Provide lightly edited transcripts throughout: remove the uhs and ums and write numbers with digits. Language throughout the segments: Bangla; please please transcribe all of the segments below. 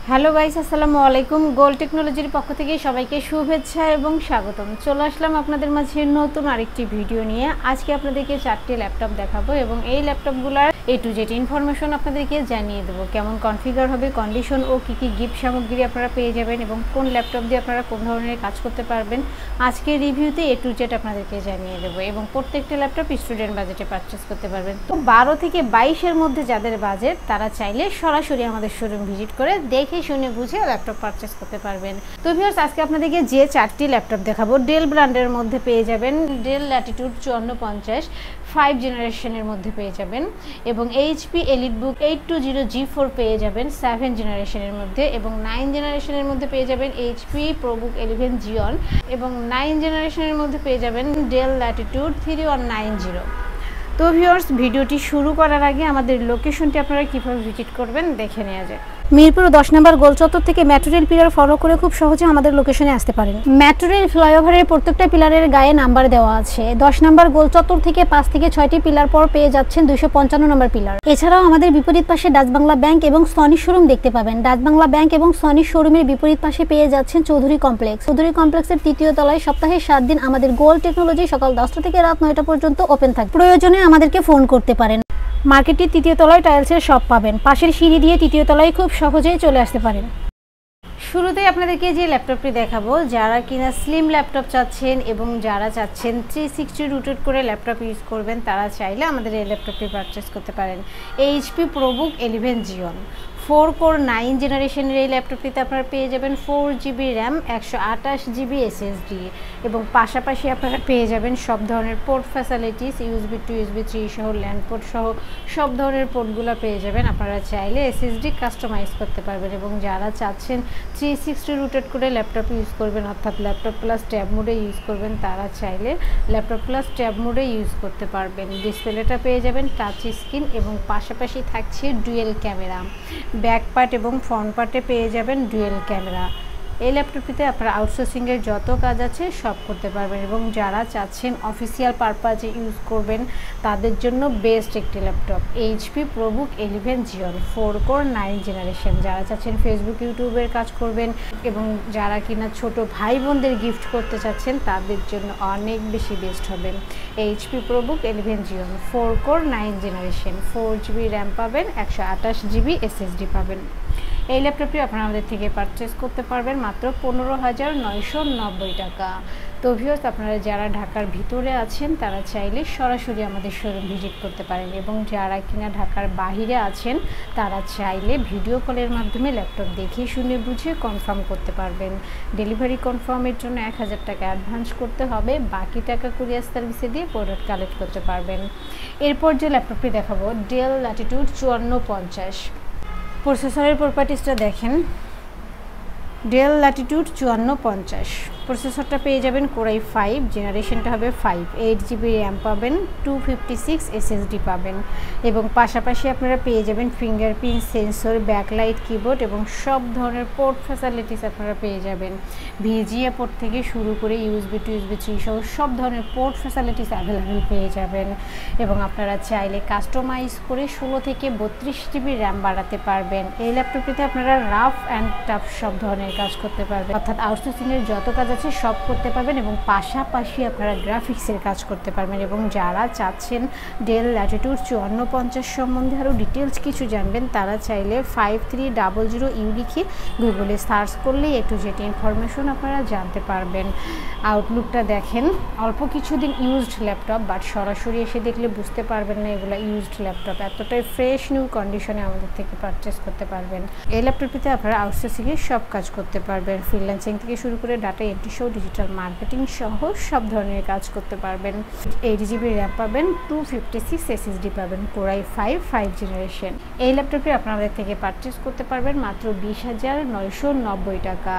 হ্যালো গাইস, আসসালামু আলাইকুম। গোল টেকনোলজির পক্ষ থেকে সবাইকে শুভেচ্ছা এবং স্বাগতম। চলে আসলাম আপনাদের মাঝে নতুন আরেকটি ভিডিও নিয়ে। আজকে আপনাদেরকে 4টি ল্যাপটপ দেখাবো এবং এই ল্যাপটপগুলোর A to Z ইনফরমেশন আপনাদেরকে জানিয়ে দেবো। কেমন কনফিগার হবে, কন্ডিশন ও কী কী গিফট সামগ্রী আপনারা পেয়ে যাবেন এবং কোন ল্যাপটপ দিয়ে আপনারা কোন ধরনের কাজ করতে পারবেন আজকের রিভিউতে A to Z আপনাদেরকে জানিয়ে দেবো। এবং প্রত্যেকটা ল্যাপটপ স্টুডেন্ট বাজেটে পারচেস করতে পারবেন। তো 12 থেকে 22-এর মধ্যে যাদের বাজেট তারা চাইলে সরাসরি আমাদের শোরুম ভিজিট করে দেখে শুনে বুঝে ল্যাপটপ পারচেস করতে পারবেন। তো ভিউয়ার্স, আজকে আপনাদেরকে যে 4টি ল্যাপটপ দেখাবো ডেল ব্র্যান্ডের মধ্যে পেয়ে যাবেন। ডেল ল্যাটিটিউড 5450 5 জেনারেশনের মধ্যে পেয়ে যাবেন এবং HP এলিটবুক 820 G4 পেয়ে যাবেন 7 জেনারেশনের মধ্যে এবং 9 জেনারেশনের মধ্যে পেয়ে যাবেন HP ProBook 11 Xeon এবং 9 জেনারেশনের মধ্যে পেয়ে যাবেন ডেল ল্যাটিটিউড 3190। তো ভিউয়ার্স, ভিডিওটি শুরু করার আগে আমাদের লোকেশনটি আপনারা কীভাবে ভিজিট করবেন দেখে নেওয়া যায়। মিরপুর 10 নম্বর গোল চত্বর থেকে মেট্রো রেল পিলার ফলো করে খুব সহজে আমাদের লোকেশনে আসতে পারেন। মেট্রো রেল ফ্লাইওভারের প্রত্যেকটা পিলারের গায়ে নাম্বার দেওয়া আছে। 10 নম্বর গোল চত্বর থেকে 5 থেকে 6টি পিলার পর পেয়ে যাচ্ছেন 255 নম্বর পিলার। এছাড়াও আমাদের বিপরীত পাশে ডাচ বাংলা ব্যাংক এবং সনি শোরুম দেখতে পাবেন। ডাচ বাংলা ব্যাংক এবং সনি শোরুমের বিপরীত পাশে পেয়ে যাচ্ছেন চৌধুরী কমপ্লেক্স। চৌধুরী কমপ্লেক্সের 3য় তলায় সপ্তাহে 7 দিন আমাদের গোল টেকনোলজি সকাল 10টা থেকে রাত 9টা পর্যন্ত ওপেন থাকে। প্রয়োজনে আমাদেরকে ফোন করতে পারেন। মার্কেটটির 3য় তলায় টাইলসের শপ পাবেন। পাশের সিঁড়ি দিয়ে 3য় তলায় খুব সহজেই চলে আসতে পারেন। শুরুতেই আপনাদেরকে যে ল্যাপটপটি দেখাবো, যারা কিনা স্লিম ল্যাপটপ চাচ্ছেন এবং যারা চাচ্ছেন 360 রোটেট করে ল্যাপটপ ইউজ করবেন তারা চাইলে আমাদের এই ল্যাপটপটি পারচেস করতে পারেন। HP ProBook 11 Xeon 4 কোর 9 জেনারেশনের এই ল্যাপটপটিতে আপনারা পেয়ে যাবেন 4GB র্যাম 128GB SSD এবং পাশাপাশি আপনারা পেয়ে যাবেন সব ধরনের পোর্ট ফ্যাসিলিটিস USB 2 USB 3 সহ ল্যান্ড পোর্ট সহ সব ধরনের পোর্টগুলো পেয়ে যাবেন। আপনারা চাইলে SSD কাস্টমাইজ করতে পারবেন এবং যারা চাচ্ছেন 360 রোটেট করে ল্যাপটপ ইউজ করবেন অর্থাৎ ল্যাপটপ প্লাস ট্যাব মোডে ইউজ করবেন তারা চাইলে ল্যাপটপ প্লাস ট্যাব মোডে ইউজ করতে পারবেন। ডিসপ্লেটা পেয়ে যাবেন টাচ স্ক্রিন এবং পাশাপাশি থাকছে ডুয়েল ক্যামেরা। ব্যাক পার্ট এবং ফ্রন্ট পার্টে পেয়ে যাবেন ডুয়েল ক্যামেরা। এই ল্যাপটপটিতে আপনারা আউটসোর্সিংয়ের যত কাজ আছে সব করতে পারবেন এবং যারা চাচ্ছেন অফিসিয়াল পারপাজে ইউজ করবেন তাদের জন্য বেস্ট একটি laptop HP ProBook 11 Xeon 4 core 9 generation. যারা চাচ্ছেন ফেসবুক ইউটিউবের কাজ করবেন এবং যারা কিনা ছোট ভাই বোনদের গিফট করতে চাচ্ছেন তাদের জন্য অনেক বেশি বেস্ট হবে। HP ProBook 11 Xeon 4 core 9 generation 4GB RAM পাবেন 128GB SSD পাবেন। এই ল্যাপটপটি আপনারা আমাদের থেকে পারচেস করতে পারবেন মাত্র 15,990 টাকা। তো ভিউয়ার্স, আপনারা যারা ঢাকার ভিতরে আছেন তারা চাইলে সরাসরি আমাদের শোরুম ভিজিট করতে পারেন এবং যারা কিনা ঢাকার বাহিরে আছেন তারা চাইলে ভিডিও কলের মাধ্যমে ল্যাপটপ দেখে শুনে বুঝে কনফার্ম করতে পারবেন। ডেলিভারি কনফার্মের জন্য 1000 টাকা অ্যাডভান্স করতে হবে, বাকি টাকা কুরিয়ার সার্ভিসে দিয়ে প্রোডাক্ট কালেক্ট করতে পারবেন। এরপর যে ল্যাপটপটি দেখাবো ডেল ল্যাটিটিউড 5450। প্রসেসরের প্রপার্টিসটা দেখেন। ডেল ল্যাটিটিউড 5450 প্রসেসরটা পেয়ে যাবেন কোর i5 জেনারেশনটা হবে 5 8GB র্যাম পাবেন 256 SSD পাবেন এবং পাশাপাশি আপনারা পেয়ে যাবেন ফিঙ্গারপ্রিন্ট সেন্সর, ব্যাকলাইট কিবোর্ড এবং সব ধরনের পোর্ট ফ্যাসিলিটিস আপনারা পেয়ে যাবেন। VGA পোর্ট থেকে শুরু করে USB 2 USB 3 সহ সব ধরনের পোর্ট ফ্যাসিলিটিস অ্যাভেলেবেল পেয়ে যাবেন এবং আপনারা চাইলে কাস্টমাইজ করে 16 থেকে 32GB র্যাম বাড়াতে পারবেন। এই ল্যাপটপটিতে আপনারা রাফ অ্যান্ড টাফ সব ধরনের কাজ করতে পারবেন অর্থাৎ আউটসোর্সিংয়ের যত কাজ আছে সব করতে পারবেন এবং পাশাপাশি আপনারা গ্রাফিক্সের কাজ করতে পারবেন। এবং যারা চাচ্ছেন ডেল ল্যাটিটিউড 5450 সম্বন্ধে আরও ডিটেলস কিছু জানবেন তারা চাইলে 5300U লিখে গুগলে সার্চ করলেই A to Z ইনফরমেশন আপনারা জানতে পারবেন। আউটলুকটা দেখেন, অল্প কিছুদিন ইউজড ল্যাপটপ, বাট সরাসরি এসে দেখলে বুঝতে পারবেন না এগুলো ইউজড ল্যাপটপ। এতটাই ফ্রেশ নিউ কন্ডিশনে আমাদের থেকে পারচেস করতে পারবেন। এই ল্যাপটপটিতে আপনারা আউটসোর্সিংয়ের সব কাজ করতে পারবেন, ফ্রিল্যান্সিং থেকে শুরু করে ডাটা এন্ট্রি সহ ডিজিটাল মার্কেটিং সহ সব ধরনের কাজ করতে পারবেন। 8GB র্যাম পাবেন 256 SSD পাবেন কোর i5 5 জেনারেশন। এই ল্যাপটপটি আপনাদের থেকে পারচেস করতে পারবেন মাত্র 20,990 টাকা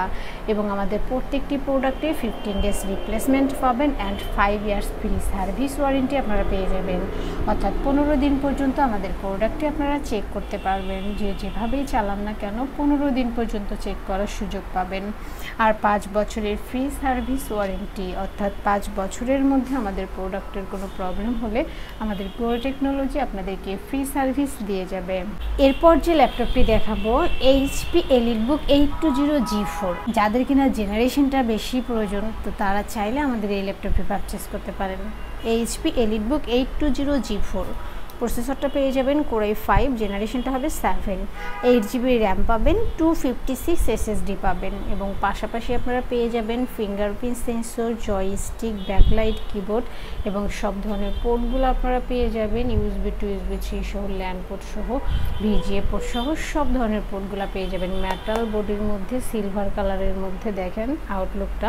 এবং আমাদের প্রত্যেকটি প্রোডাক্টে 15 ডেজ রিপ্লেসমেন্ট পাবেন and 5 years free service warranty আপনারা পেয়ে যাবেন অর্থাৎ 15 দিন পর্যন্ত আমাদের প্রোডাক্টটি আপনারা চেক করতে পারবেন। যেভাবেই চালান না কেন 15 দিন পর্যন্ত চেক করার সুযোগ সুযোগ পাবেন। আর 5 বছরের ফ্রি সার্ভিস ওয়ারেন্টি, অর্থাৎ 5 বছরের মধ্যে আমাদের প্রোডাক্টের কোনো প্রবলেম হলে আমাদের গোল্ড টেকনোলজি আপনাদেরকে ফ্রি সার্ভিস দিয়ে যাবে। এরপর যে ল্যাপটপটি দেখাবো এইচপি এলিটবুক 820 G4। যাদের কিনা জেনারেশনটা বেশি প্রয়োজন তো তারা চাইলে আমাদের এই ল্যাপটপটি পারচেস করতে পারেন। এইচপি এলিটবুক 820 G4 প্রসেসরটা পেয়ে যাবেন Core i5, জেনারেশনটা হবে 7, 8GB র্যাম পাবেন, 256 SSD পাবেন এবং পাশাপাশি আপনারা পেয়ে যাবেন fingerprint sensor, joystick, backlight, keyboard এবং সব ধরনের পোর্টগুলো আপনারা পেয়ে যাবেন। USB টু USB 3 সহ, ল্যান্ড পোর্ট সহ, VGA পোর্ট সহ সব ধরনের পোর্টগুলো পেয়ে যাবেন। মেটাল বডির মধ্যে সিলভার কালারের মধ্যে দেখেন আউটলুকটা।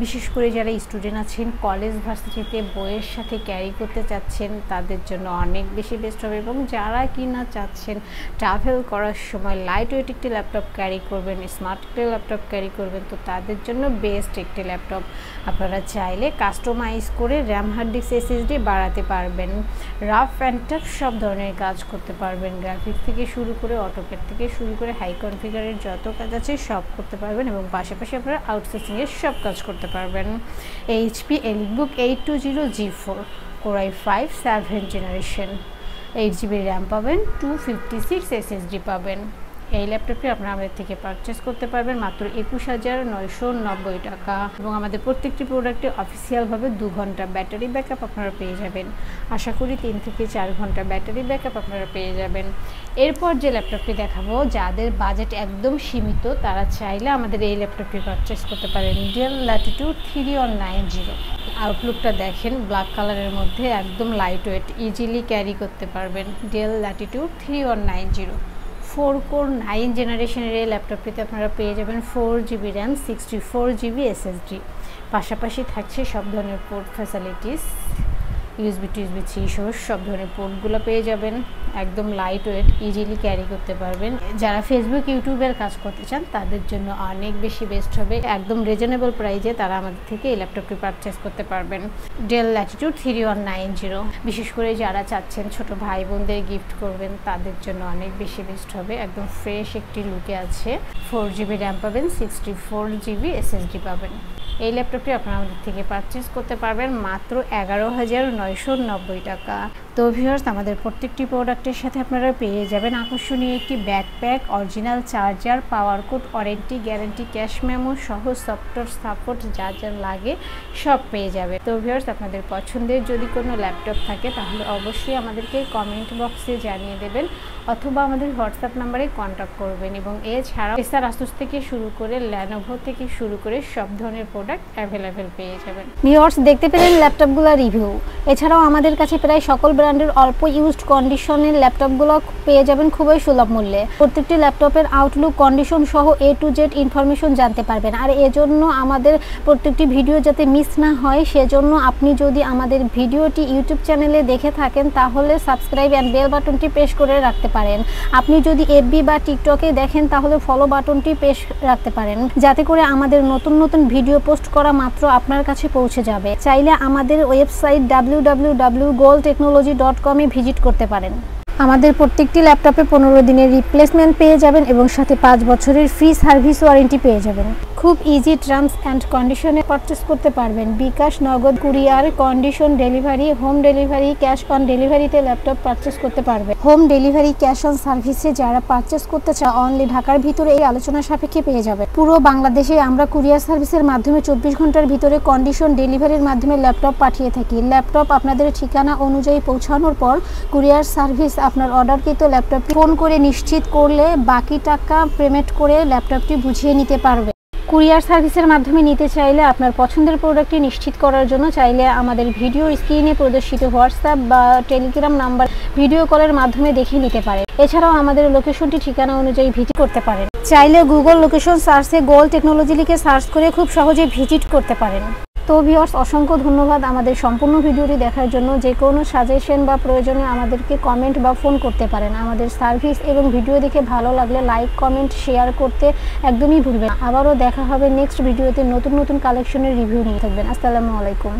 বিশেষ করে যারা স্টুডেন্ট আছেন, কলেজ ভার্সিটিতে বইয়ের সাথে ক্যারি করতে চাচ্ছেন তাদের জন্য অনেক বেশি বেস্ট হবে, এবং যারা কিনা চাচ্ছেন ট্রাভেল করার সময় লাইট ওয়েট একটি ল্যাপটপ ক্যারি করবেন, স্মার্ট একটি ল্যাপটপ ক্যারি করবেন, তো তাদের জন্য বেস্ট একটি ল্যাপটপ। আপনারা চাইলে কাস্টমাইজ করে র্যাম, হার্ড ডিস্ক, SSD বাড়াতে পারবেন, রাফ অ্যান্ড টাফ সব ধরনের কাজ করতে পারবেন। গ্রাফিক্স থেকে শুরু করে অটোক্যাড থেকে শুরু করে হাই কনফিগারের যত কাজ আছে সব করতে পারবেন এবং পাশাপাশি আপনারা আউটসোর্সিংয়ের সব কাজ করতে পারবেন। HP EliteBook 820 G4 Core i5 7 generation, 8GB RAM পাবেন, 256 SSD পাবেন। এই ল্যাপটপটি আপনারা আমাদের থেকে পারচেস করতে পারবেন মাত্র 21,990 টাকা এবং আমাদের প্রত্যেকটি প্রোডাক্টে অফিসিয়ালভাবে 2 ঘন্টা ব্যাটারি ব্যাকআপ আপনারা পেয়ে যাবেন। আশা করি 3 থেকে 4 ঘন্টা ব্যাটারি ব্যাকআপ আপনারা পেয়ে যাবেন। এরপর যে ল্যাপটপটি দেখাবো, যাদের বাজেট একদম সীমিত তারা চাইলে আমাদের এই ল্যাপটপটি পারচেস করতে পারেন। Del Latitude 3190। আউটলুকটা দেখেন ব্ল্যাক কালারের মধ্যে, একদম লাইট ওয়েট, ইজিলি ক্যারি করতে পারবেন। ডেল ল্যাটিটিউড 3190 4 কোর 9 জেনারেশনের এই ল্যাপটপটিতে আপনারা পেয়ে যাবেন 4GB র্যাম, 64GB SSD, পাশাপাশি থাকছে সব ধরনের port facilities, USB to USB 3 সহ সব ধরনের পোর্টগুলো পেয়ে যাবেন। একদম লাইট ওয়েট, ইজিলি ক্যারি করতে পারবেন। যারা ফেসবুক, ইউটিউবের কাজ করতে চান তাদের জন্য অনেক বেশি বেস্ট হবে। একদম রিজনেবল প্রাইসে তারা আমাদের থেকে এই ল্যাপটপটি পারচেস করতে পারবেন। Del Latitude 3190। বিশেষ করে যারা চাচ্ছেন ছোট ভাই বোনদের গিফট করবেন তাদের জন্য অনেক বেশি বেস্ট হবে। একদম ফ্রেশ একটি লুকে আছে। 4GB র্যাম পাবেন, 64GB SSD পাবেন। এই ল্যাপটপটি আপনারা আমাদের থেকে পারচেস করতে পারবেন মাত্র 11,990 টাকা। তো ভিউয়ার্স, আমাদের প্রত্যেকটি প্রোডাক্টের সাথে আপনারা পেয়ে যাবেন আকর্ষণীয় একটি backpack, original charger, power cord, warranty, guarantee, cash memo সহ সফটওয়্যার সাপোর্ট যা যা লাগে সব পেয়ে যাবে। তো ভিউয়ার্স, আপনাদের পছন্দের যদি কোনো ল্যাপটপ থাকে তাহলে অবশ্যই আমাদেরকে কমেন্ট বক্সে জানিয়ে দেবেন অথবা আমাদের হোয়াটসঅ্যাপ নাম্বারে কন্ট্যাক্ট করবেন। এবং এছাড়াও এসার আসুস থেকে শুরু করে ল্যানোভো থেকে শুরু করে সব ধরনের প্রোডাক্ট অ্যাভেলেবেল পেয়ে যাবেন। ভিউয়ার্স, দেখতে পেলেন ল্যাপটপগুলো রিভিউ। এছাড়াও আমাদের কাছে প্রায় সকল ব্র্যান্ডের অল্প ইউজড কন্ডিশনের ল্যাপটপগুলো পেয়ে যাবেন খুবই সুলভ মূল্যে। প্রত্যেকটি ল্যাপটপের আউটলুক, কন্ডিশন সহ A to Z ইনফরমেশন জানতে পারবেন। আর এজন্য আমাদের প্রত্যেকটি ভিডিও যাতে মিস না হয় সেজন্য আপনি যদি আমাদের ভিডিওটি ইউটিউব চ্যানেলে দেখে থাকেন তাহলে সাবস্ক্রাইব অ্যান্ড বেল বাটনটি প্রেস করে রাখতে পারেন। আপনি যদি FB বা টিকটকে দেখেন তাহলে ফলো বাটনটি প্রেস রাখতে পারেন, যাতে করে আমাদের নতুন নতুন ভিডিও পোস্ট করা মাত্র আপনার কাছে পৌঁছে যাবে। চাইলে আমাদের ওয়েবসাইট www.goldtechnology.com এ ভিজিট করতে পারেন। আমাদের প্রত্যেকটি ল্যাপটপে 15 দিনের রিপ্লেসমেন্ট পেয়ে যাবেন এবং সাথে 5 বছরের ফ্রি সার্ভিস ওয়ারেন্টি পেয়ে যাবেন। খুব ইজি টার্মস অ্যান্ড কন্ডিশনে পারচেস করতে পারবেন। বিকাশ, নগদ, courier, condition delivery, home delivery, cash on ডেলিভারিতে ল্যাপটপ পারচেস করতে পারবেন। হোম ডেলিভারি, ক্যাশ অন সার্ভিসে যারা পারচেস করতে চায় অনলি ঢাকার ভিতরে এই আলোচনা সাপেক্ষে পেয়ে যাবে। পুরো বাংলাদেশে আমরা কুরিয়ার সার্ভিসের মাধ্যমে 24 ঘন্টার ভিতরে কন্ডিশন ডেলিভারির মাধ্যমে ল্যাপটপ পাঠিয়ে থাকি। ল্যাপটপ আপনাদের ঠিকানা অনুযায়ী পৌঁছানোর পর কুরিয়ার সার্ভিস আপনার অর্ডারকৃত ল্যাপটপটি ফোন করে নিশ্চিত করলে বাকি টাকা পেমেন্ট করে ল্যাপটপটি বুঝিয়ে নিতে পারবে। কুরিয়ার সার্ভিসের মাধ্যমে নিতে চাইলে আপনার পছন্দের প্রোডাক্টটি নিশ্চিত করার জন্য চাইলে আমাদের ভিডিওর স্ক্রিনে প্রদর্শিত হোয়াটসঅ্যাপ বা টেলিগ্রাম নাম্বার ভিডিও কলের মাধ্যমে দেখে নিতে পারে। এছাড়াও আমাদের লোকেশনটি ঠিকানা অনুযায়ী ভিজিট করতে পারেন। চাইলে গুগল লোকেশন সার্চে গোল্ড টেকনোলজি লিখে সার্চ করে খুব সহজে ভিজিট করতে পারেন। তো ভিউয়ার্স, অসংখ্য ধন্যবাদ আমাদের সম্পূর্ণ ভিডিওটি দেখার জন্য। যে কোনো সাজেশন বা প্রয়োজনে আমাদেরকে কমেন্ট বা ফোন করতে পারেন। আমাদের সার্ভিস এবং ভিডিও দেখে ভালো লাগলে লাইক, কমেন্ট, শেয়ার করতে একদমই ভুলবেন না। আবারও দেখা হবে নেক্সট ভিডিওতে নতুন নতুন কালেকশনের রিভিউ নিয়ে। থাকবেন। আসসালামু আলাইকুম।